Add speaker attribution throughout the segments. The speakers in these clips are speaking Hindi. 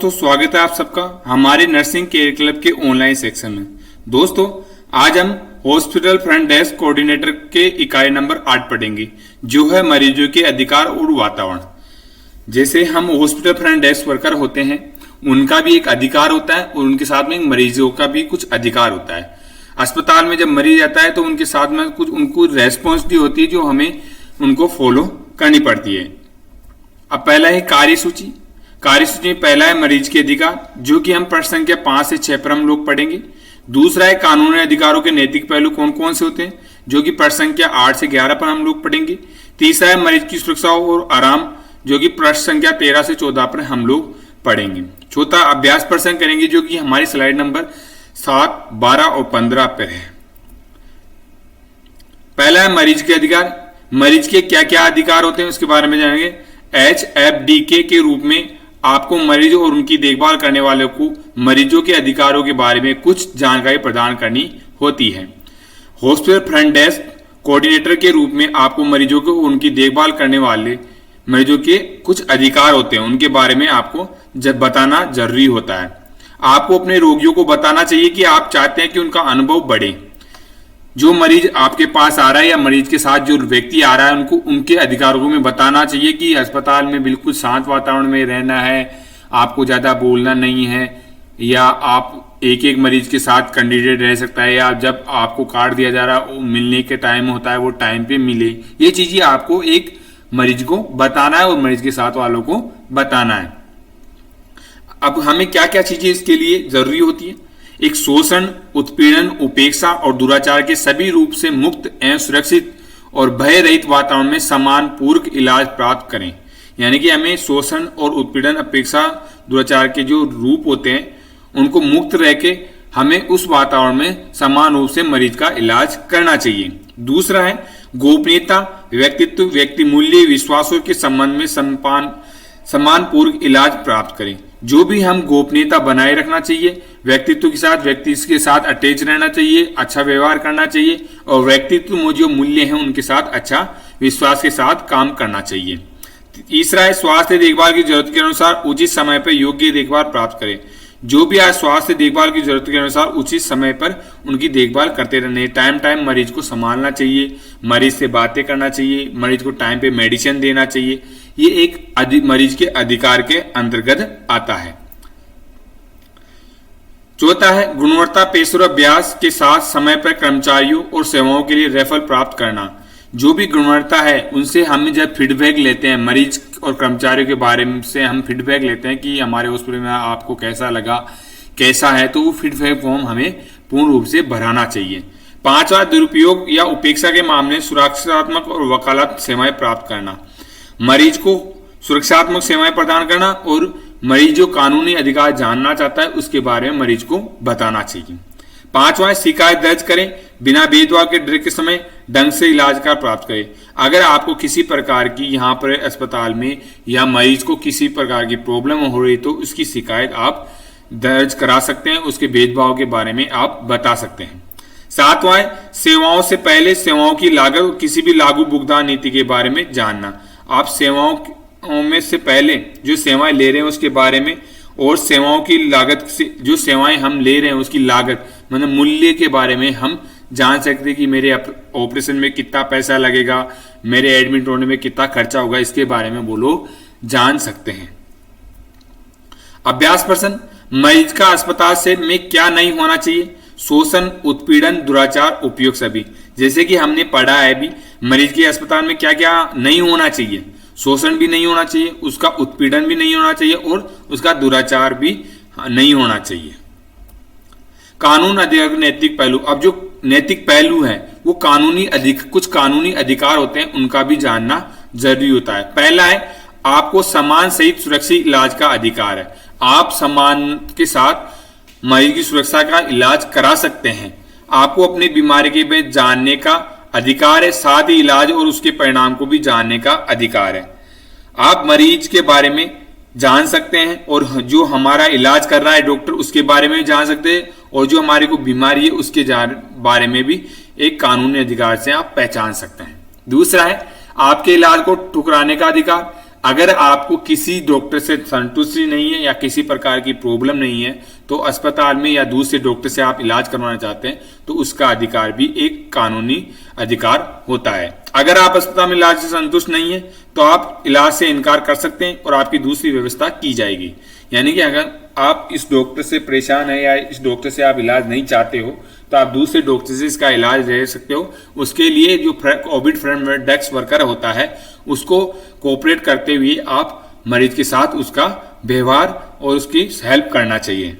Speaker 1: तो स्वागत है आप सबका हमारे नर्सिंग केयर क्लब के ऑनलाइन सेक्शन में। दोस्तों, आज हम हॉस्पिटल फ्रंट डेस्क कोऑर्डिनेटर के इकाई नंबर 8 पढ़ेंगे, जो है मरीजों के अधिकार और वातावरण। जैसे हम हॉस्पिटल फ्रंट डेस्क वर्कर होते हैं, उनका भी एक अधिकार होता है और उनके साथ में मरीजों का भी कुछ अधिकार होता है। अस्पताल में जब मरीज आता है तो उनके साथ में कुछ उनको रेस्पॉन्सिबिलिटी होती है जो हमें उनको फॉलो करनी पड़ती है। अब पहला है कार्यसूची। कार्यसूची में पहला है मरीज के अधिकार, जो कि हम प्रश्न संख्या 5 से 6 पर हम लोग पढ़ेंगे। दूसरा है कानूनी अधिकारों के नैतिक पहलू कौन कौन से होते हैं, जो कि प्रश्न संख्या 8 से 11 पर हम लोग पढ़ेंगे। तीसरा है मरीज की सुरक्षा और आराम, जो कि प्रश्न संख्या 13 से 14 पर हम लोग पढ़ेंगे। चौथा अभ्यास प्रश्न करेंगे, जो कि हमारी स्लाइड नंबर 7, 12 और 15 पर है। पहला है मरीज के अधिकार। मरीज के क्या क्या अधिकार होते हैं उसके बारे में जानेंगे। HFDK के रूप में आपको मरीज और उनकी देखभाल करने वाले को मरीजों के अधिकारों के बारे में कुछ जानकारी प्रदान करनी होती है। हॉस्पिटल फ्रंट डेस्क कोऑर्डिनेटर के रूप में आपको मरीजों को उनकी देखभाल करने वाले मरीजों के कुछ अधिकार होते हैं, उनके बारे में आपको बताना जरूरी होता है। आपको अपने रोगियों को बताना चाहिए कि आप चाहते हैं कि उनका अनुभव बढ़े। जो मरीज आपके पास आ रहा है या मरीज के साथ जो व्यक्ति आ रहा है, उनको उनके अधिकारों में बताना चाहिए कि अस्पताल में बिल्कुल शांत वातावरण में रहना है, आपको ज्यादा बोलना नहीं है, या आप एक एक मरीज के साथ कैंडिडेट रह सकता है, या जब आपको कार्ड दिया जा रहा है मिलने के टाइम होता है वो टाइम पे मिले। ये चीजें आपको एक मरीज को बताना है और मरीज के साथ वालों को बताना है। अब हमें क्या क्या चीजें इसके लिए जरूरी होती है। एक शोषण, उत्पीड़न, उपेक्षा और दुराचार के सभी रूप से मुक्त एवं सुरक्षित और भय रहित वातावरण में समान पूर्वक इलाज प्राप्त करें। यानी कि हमें शोषण और उत्पीड़न, अपेक्षा, दुराचार के जो रूप होते हैं उनको मुक्त रह के हमें उस वातावरण में समान रूप से मरीज का इलाज करना चाहिए। दूसरा है गोपनीयता, व्यक्तित्व, व्यक्ति मूल्य, विश्वासों के संबंध में समान पूर्वक इलाज प्राप्त करें। जो भी हम गोपनीयता बनाए रखना चाहिए, व्यक्तित्व के साथ व्यक्ति के साथ अटैच रहना चाहिए, अच्छा व्यवहार करना चाहिए, और व्यक्तित्व में जो मूल्य हैं उनके साथ अच्छा विश्वास के साथ काम करना चाहिए। तीसरा है स्वास्थ्य देखभाल की जरूरत के अनुसार उचित समय पर योग्य देखभाल प्राप्त करें। जो भी आज स्वास्थ्य देखभाल की जरूरत के अनुसार उचित समय पर उनकी देखभाल करते रहने, टाइम टाइम मरीज को संभालना चाहिए, मरीज से बातें करना चाहिए, मरीज को टाइम पे मेडिसिन देना चाहिए। ये एक मरीज के अधिकार के अंतर्गत आता है। चौथा है गुणवत्ता पेशेवर अभ्यास के साथ समय पर कर्मचारियों और सेवाओं के लिए रेफर प्राप्त करना। जो भी गुणवत्ता है उनसे हम जब फीडबैक लेते हैं, मरीज और कर्मचारियों के बारे में से हम फीडबैक लेते हैं कि हमारे हॉस्पिटल में आपको कैसा लगा, कैसा है, तो वो फीडबैक फॉर्म हमें पूर्ण रूप से भराना चाहिए। पांचवा दुरुपयोग या उपेक्षा के मामले सुरक्षात्मक और वकालत सेवाएं प्राप्त करना। मरीज को सुरक्षात्मक सेवाएं प्रदान करना और मरीज जो कानूनी अधिकार जानना चाहता है उसके बारे में मरीज को बताना चाहिए। पांचवा शिकायत दर्ज करें, बिना भेदभाव के डर के समय ढंग से इलाज का प्राप्त करें। अगर आपको किसी प्रकार की यहाँ पर अस्पताल में या मरीज को किसी प्रकार की प्रॉब्लम हो रही तो उसकी शिकायत आप दर्ज करा सकते हैं, उसके भेदभाव के बारे में आप बता सकते हैं। सातवां सेवाओं से पहले सेवाओं की लागत, किसी भी लागू भुगतान नीति के बारे में जानना। आप सेवाओं में से पहले जो सेवाएं ले रहे हैं उसके बारे में, और सेवाओं की लागत से जो सेवाएं हम ले रहे हैं उसकी लागत मतलब मूल्य के बारे में हम जान सकते हैं कि मेरे ऑपरेशन में कितना पैसा लगेगा, मेरे एडमिट होने में कितना खर्चा होगा, इसके बारे में वो लोग जान सकते हैं। अभ्यास प्रश्न, मरीज का अस्पताल से में क्या नहीं होना चाहिए। शोषण, उत्पीड़न, दुराचार, उपयोग सभी। जैसे कि हमने पढ़ा है भी, मरीज के अस्पताल में क्या क्या नहीं होना चाहिए। शोषण भी नहीं होना चाहिए, उसका उत्पीड़न भी नहीं होना चाहिए, और उसका दुराचार भी नहीं होना चाहिए। कानून अधिकार नैतिक पहलू। अब जो नैतिक पहलू है वो कुछ कानूनी अधिकार होते हैं, उनका भी जानना जरूरी होता है। पहला है आपको सम्मान सहित सुरक्षित इलाज का अधिकार है। आप सम्मान के साथ मरीज की सुरक्षा का इलाज करा सकते हैं। आपको अपनी बीमारी के बारे में जानने का अधिकार है, साथ ही इलाज और उसके परिणाम को भी जानने का अधिकार है। आप मरीज के बारे में जान सकते हैं, और जो हमारा इलाज कर रहा है डॉक्टर उसके बारे में जान सकते हैं, और जो हमारे को बीमारी है उसके बारे में भी एक कानूनी अधिकार से आप पहचान सकते हैं। दूसरा है आपके इलाज को ठुकराने का अधिकार। अगर आपको किसी डॉक्टर से संतुष्टि नहीं है या किसी प्रकार की प्रॉब्लम नहीं है तो अस्पताल में या दूसरे डॉक्टर से आप इलाज करवाना चाहते हैं तो उसका अधिकार भी एक कानूनी अधिकार होता है। अगर आप अस्पताल में इलाज से संतुष्ट नहीं है तो आप इलाज से इनकार कर सकते हैं और आपकी दूसरी व्यवस्था की जाएगी। यानी कि अगर आप इस डॉक्टर से परेशान है या इस डॉक्टर से आप इलाज नहीं चाहते हो तो आप दूसरे डॉक्टर से इसका इलाज ले सकते हो। उसके लिए जो कोविड फ्रंट डेस्क वर्कर होता है उसको कोऑपरेट करते हुए आप मरीज के साथ उसका व्यवहार और उसकी हेल्प करना चाहिए।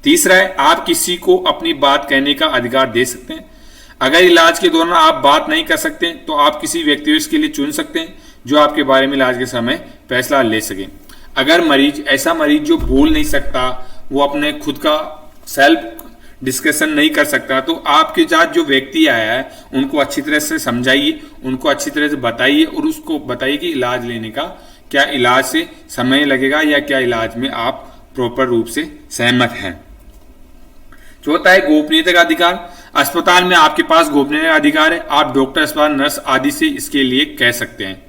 Speaker 1: तीसरा है, आप किसी को अपनी बात कहने का अधिकार दे सकते हैं। अगर इलाज के दौरान आप बात नहीं कर सकते तो आप किसी व्यक्ति के लिए चुन सकते हैं जो आपके बारे में इलाज के समय फैसला ले सके। अगर ऐसा मरीज जो बोल नहीं सकता, वो अपने खुद का सेल्फ डिस्कशन नहीं कर सकता, तो आपके साथ जो व्यक्ति आया है उनको अच्छी तरह से समझाइए, उनको अच्छी तरह से बताइए और उसको बताइए कि इलाज लेने का क्या इलाज से समय लगेगा या क्या इलाज में आप प्रॉपर रूप से सहमत हैं। चौथा है गोपनीयता का अधिकार। अस्पताल में आपके पास गोपनीयता का अधिकार है। आप डॉक्टर, अस्पताल नर्स आदि से इसके लिए कह सकते हैं।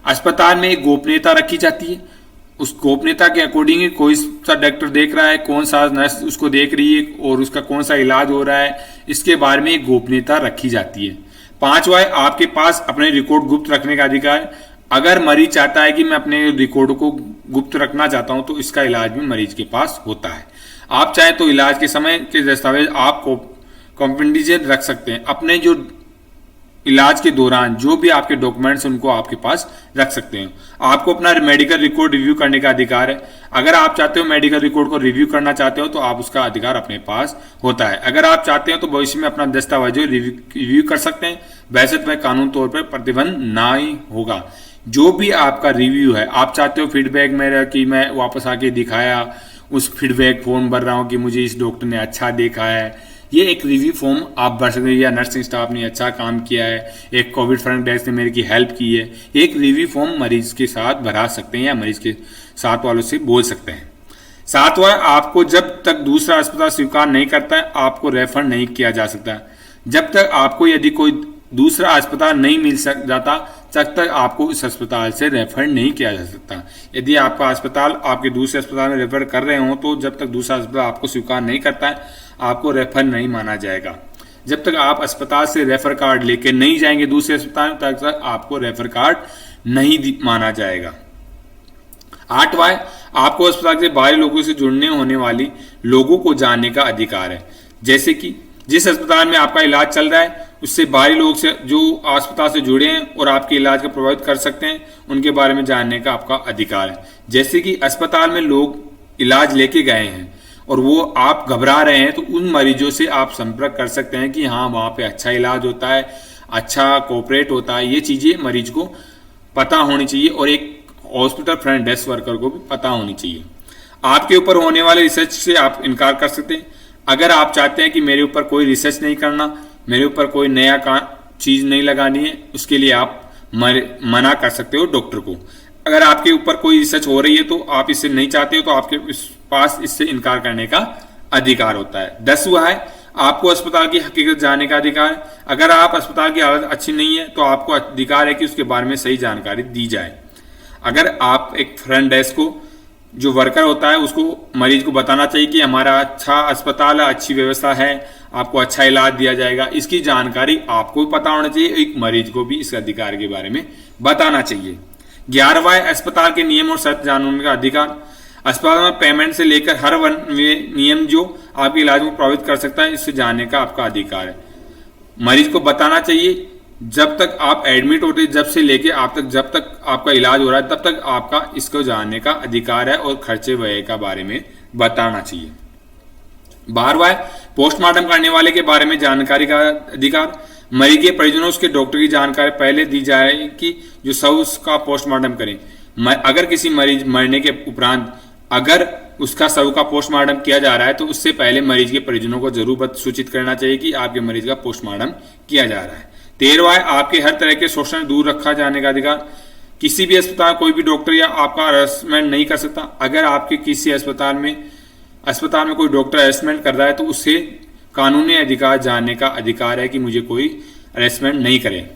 Speaker 1: अस्पताल में एक गोपनीयता रखी जाती है। उस गोपनीयता के अकॉर्डिंग कोई सा डॉक्टर देख रहा है, कौन सा नर्स उसको देख रही है और उसका कौन सा इलाज हो रहा है, इसके बारे में एक गोपनीयता रखी जाती है। पांचवा है, आपके पास अपने रिकॉर्ड गुप्त रखने का अधिकार। अगर मरीज चाहता है कि मैं अपने रिकॉर्ड को गुप्त रखना चाहता हूं तो इसका इलाज भी मरीज के पास होता है। आप चाहे तो इलाज के समय के दस्तावेज आप कॉन्फिडेंशियल रख सकते हैं। अपने जो इलाज के दौरान जो भी आपके डॉक्यूमेंट्स उनको आपके पास रख सकते हैं। आपको अपना मेडिकल रिकॉर्ड रिव्यू करने का अधिकार है। अगर आप चाहते हो मेडिकल रिकॉर्ड को रिव्यू करना चाहते हो तो आप उसका अधिकार अपने पास होता है। अगर आप चाहते हो तो भविष्य में अपना दस्तावेज रिव्यू कर सकते हैं। वैसे तो कानून तौर पर प्रतिबंध ना ही होगा। जो भी आपका रिव्यू है, आप चाहते हो फीडबैक मेरा कि मैं वापस आके दिखाया, उस फीडबैक फॉर्म भर रहा हूं कि मुझे इस डॉक्टर ने अच्छा देखा है, ये एक रिव्यू फॉर्म आप भर सकते हैं। या नर्सिंग स्टाफ ने अच्छा काम किया है, एक कोविड फ्रंट डेस्क ने मेरी की हेल्प की है, एक रिव्यू फॉर्म मरीज के साथ भरा सकते हैं या मरीज के साथ वालों से बोल सकते हैं। सातवां, आपको जब तक दूसरा अस्पताल स्वीकार नहीं करता है आपको रेफर नहीं किया जा सकता। जब तक आपको यदि कोई दूसरा अस्पताल नहीं मिल जाता तब तक आपको इस अस्पताल से रेफर नहीं किया जा सकता। यदि आपका अस्पताल आपके दूसरे अस्पताल में रेफर कर रहे हो तो जब तक दूसरा अस्पताल आपको स्वीकार नहीं करता है आपको रेफर नहीं माना जाएगा। जब तक आप अस्पताल से रेफर कार्ड लेके नहीं जाएंगे दूसरे अस्पताल में तब तक आपको रेफर कार्ड नहीं माना जाएगा। आठवां, आपको अस्पताल से बाहरी लोगों से जुड़ने होने वाली लोगों को जानने का अधिकार है। जैसे कि जिस अस्पताल में आपका इलाज चल रहा है उससे बाहरी लोग से जो अस्पताल से जुड़े हैं और आपके इलाज को प्रभावित कर सकते हैं उनके बारे में जानने का आपका अधिकार है। जैसे कि अस्पताल में लोग इलाज लेके गए हैं और वो आप घबरा रहे हैं तो उन मरीजों से आप संपर्क कर सकते हैं कि हाँ वहाँ पे अच्छा इलाज होता है, अच्छा कोऑपरेट होता है। ये चीजें मरीज को पता होनी चाहिए और एक हॉस्पिटल फ्रंट डेस्क वर्कर को भी पता होनी चाहिए। आपके ऊपर होने वाले रिसर्च से आप इनकार कर सकते हैं। अगर आप चाहते हैं कि मेरे ऊपर कोई रिसर्च नहीं करना, मेरे ऊपर कोई नया चीज नहीं लगानी है, उसके लिए आप मना कर सकते हो डॉक्टर को। अगर आपके ऊपर कोई रिसर्च हो रही है तो आप इससे नहीं चाहते हो तो आपके पास इससे इनकार करने का अधिकार होता है। 10वां है, आपको अस्पताल की हकीकत जानने का अधिकार। अगर आप अस्पताल की हालत अच्छी नहीं है तो आपको अधिकार है कि उसके बारे में सही जानकारी दी जाए। अगर आप एक फ्रंट डेस्क को जो वर्कर होता है उसको मरीज को बताना चाहिए कि हमारा अच्छा अस्पताल है, अच्छी व्यवस्था है, आपको अच्छा इलाज दिया जाएगा। इसकी जानकारी आपको भी पता होना चाहिए, एक मरीज को भी इस अधिकार के बारे में बताना चाहिए। 11वां, अस्पताल के नियम और शर्त जानने का अधिकार। अस्पताल में पेमेंट से लेकर हर नियम जो आपके इलाज को प्रभावित कर सकता है इससे जानने का आपका अधिकार है। मरीज को बताना चाहिए जब तक आप एडमिट होते जब से लेके आप तक जब तक आपका इलाज हो रहा है तब तक आपका इसको जानने का अधिकार है और खर्चे व्यय का बारे में बताना चाहिए। 12वां, पोस्टमार्टम करने वाले के बारे में जानकारी का अधिकार। मरीज के परिजनों उसके डॉक्टर की जानकारी पहले दी जाए कि जो शव का पोस्टमार्टम करें। अगर किसी मरीज मरने के उपरांत अगर उसका शव का पोस्टमार्टम किया जा रहा है तो उससे पहले मरीज के परिजनों को जरूर सूचित करना चाहिए कि आपके मरीज का पोस्टमार्टम किया जा रहा है। 13वां, आपके हर तरह के शोषण दूर रखा जाने का अधिकार। किसी भी अस्पताल कोई भी डॉक्टर या आपका हरासमेंट नहीं कर सकता। अगर आपके किसी अस्पताल में कोई डॉक्टर हरासमेंट कर रहा है तो उससे कानूनी अधिकार जानने का अधिकार है कि मुझे कोई हरासमेंट नहीं करे।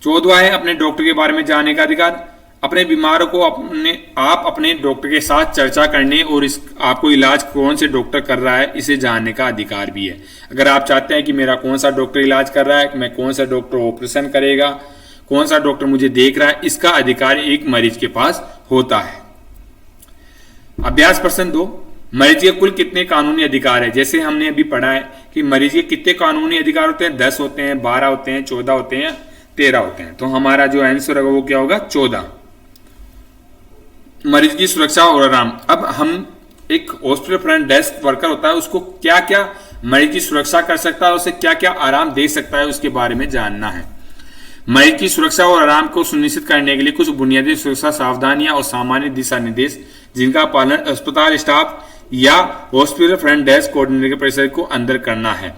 Speaker 1: 14वां है, अपने डॉक्टर के बारे में जानने का अधिकार। अपने बीमारों को आप अपने डॉक्टर के साथ चर्चा करने और आपको इलाज कौन से डॉक्टर कर रहा है इसे जानने का अधिकार भी है। अगर आप चाहते हैं कि मेरा कौन सा डॉक्टर इलाज कर रहा है, मैं कौन सा डॉक्टर ऑपरेशन करेगा, कौन सा डॉक्टर मुझे देख रहा है, इसका अधिकार एक मरीज के पास होता है। अभ्यास प्रश्न 2, मरीज के कुल कितने कानूनी अधिकार है। जैसे हमने अभी पढ़ा है कि मरीज के कितने कानूनी अधिकार होते हैं, 10 होते हैं, 12 होते हैं, 14 होते हैं, 13 होते हैं। तो हमारा जो आंसर होगा वो क्या होगा, 14। मरीज की सुरक्षा और आराम। अब हम एक हॉस्पिटल फ्रंट डेस्क वर्कर होता है, उसको क्या क्या मरीज की सुरक्षा कर सकता है, उसे क्या क्या आराम दे सकता है, उसके बारे में जानना है। मरीज की सुरक्षा और आराम को सुनिश्चित करने के लिए कुछ बुनियादी सुरक्षा सावधानियां और सामान्य दिशा निर्देश जिनका पालन अस्पताल स्टाफ या हॉस्पिटल फ्रंट डेस्क कोऑर्डिनेटर के परिसर को अंदर करना है।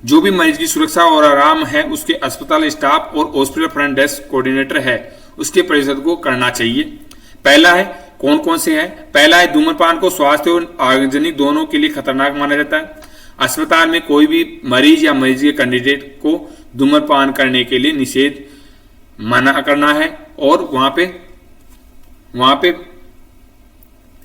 Speaker 1: जो भी मरीज की सुरक्षा और आराम है उसके अस्पताल स्टाफ और हॉस्पिटल फ्रंट डेस्क कोऑर्डिनेटर है उसके परिसर को करना चाहिए। पहला है, कौन कौन से हैं। पहला है, धूम्रपान को स्वास्थ्य और आगजनी दोनों के लिए खतरनाक माना जाता है। अस्पताल में कोई भी मरीज या मरीज के कैंडिडेट को धूम्रपान करने के लिए निषेध मना करना है और वहां पे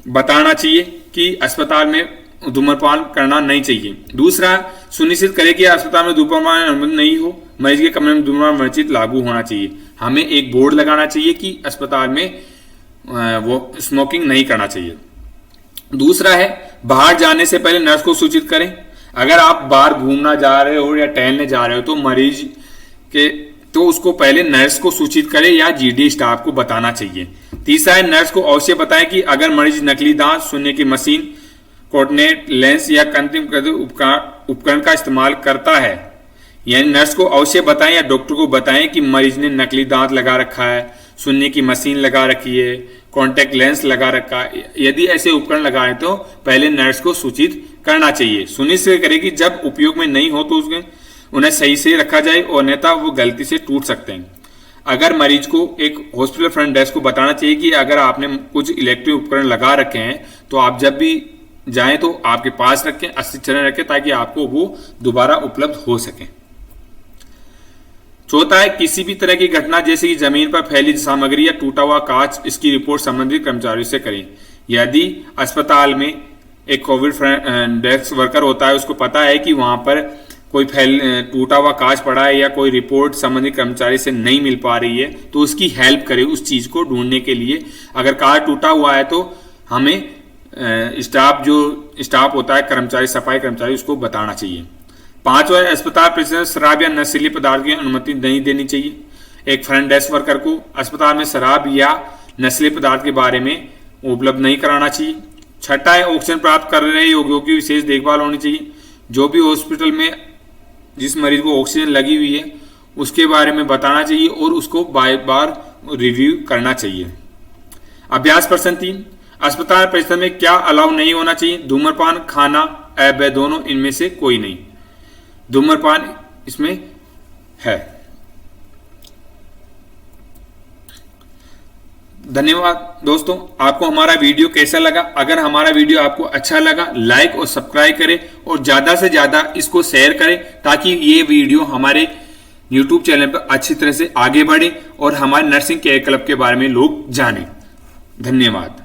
Speaker 1: बताना चाहिए कि अस्पताल में धूम्रपान करना नहीं चाहिए। दूसरा, सुनिश्चित करें कि अस्पताल में धूम्रपान अनुमति नहीं हो। मरीज के कमरे में धूम्रपान वर्जित लागू होना चाहिए। हमें एक बोर्ड लगाना चाहिए कि अस्पताल में वो स्मोकिंग नहीं करना चाहिए। दूसरा है, बाहर जाने से पहले नर्स को सूचित करें। अगर आप बाहर घूमना जा रहे हो या टहलने जा रहे हो तो मरीज के तो उसको पहले नर्स को सूचित करें या जीडी स्टाफ को बताना चाहिए। तीसरा है, नर्स को अवश्य बताएं कि अगर मरीज नकली दांत, सुनने की मशीन, कोऑर्डिनेट लेंस या कृत्रिम उपकरण का इस्तेमाल करता है, यानी नर्स को अवश्य बताएं या डॉक्टर को बताएं कि मरीज ने नकली दांत लगा रखा है, सुनने की मशीन लगा रखी है, कॉन्टैक्ट लेंस लगा रखा है। यदि ऐसे उपकरण लगाए तो पहले नर्स को सूचित करना चाहिए। सुनिश्चित करें कि जब उपयोग में नहीं हो तो उन्हें सही से रखा जाए और अन्यथा वो गलती से टूट सकते हैं। अगर मरीज को एक हॉस्पिटल फ्रंट डेस्क को बताना चाहिए कि अगर आपने कुछ इलेक्ट्रिक उपकरण लगा रखे हैं तो आप जब भी जाएं तो आपके पास रखें, अस्थिर रखें ताकि आपको वो दोबारा उपलब्ध हो सके। चौथा है, किसी भी तरह की घटना जैसे कि जमीन पर फैली सामग्री या टूटा हुआ कांच, इसकी रिपोर्ट संबंधित कर्मचारियों से करें। यदि अस्पताल में एक कोविड डेस्क वर्कर होता है, उसको पता है कि वहां पर कोई टूटा हुआ कांच पड़ा है या कोई रिपोर्ट संबंधित कर्मचारी से नहीं मिल पा रही है तो उसकी हेल्प करे उस चीज को ढूंढने के लिए। अगर कांच टूटा हुआ है तो हमें स्टाफ होता है कर्मचारी, सफाई कर्मचारी, उसको बताना चाहिए। पांचवा, अस्पताल परिसर में शराब या नशीले पदार्थ की अनुमति नहीं देनी चाहिए। एक फ्रंट डेस्क वर्कर को अस्पताल में शराब या नशीले पदार्थ के बारे में उपलब्ध नहीं कराना चाहिए। छठा है, ऑक्सीजन प्राप्त कर रहे रोगियों की विशेष देखभाल होनी चाहिए। जो भी हॉस्पिटल में जिस मरीज को ऑक्सीजन लगी हुई है उसके बारे में बताना चाहिए और उसको बार बार रिव्यू करना चाहिए। अभ्यास प्रश्न 3, अस्पताल परिसर में क्या अलाउ नहीं होना चाहिए। धूम्रपान, खाना, अवैध दोनों, इनमें से कोई नहीं। धूम्रपान इसमें है। धन्यवाद दोस्तों, आपको हमारा वीडियो कैसा लगा। अगर हमारा वीडियो आपको अच्छा लगा लाइक और सब्सक्राइब करें और ज्यादा से ज्यादा इसको शेयर करें ताकि ये वीडियो हमारे YouTube चैनल पर अच्छी तरह से आगे बढ़े और हमारे नर्सिंग केयर क्लब के बारे में लोग जानें। धन्यवाद।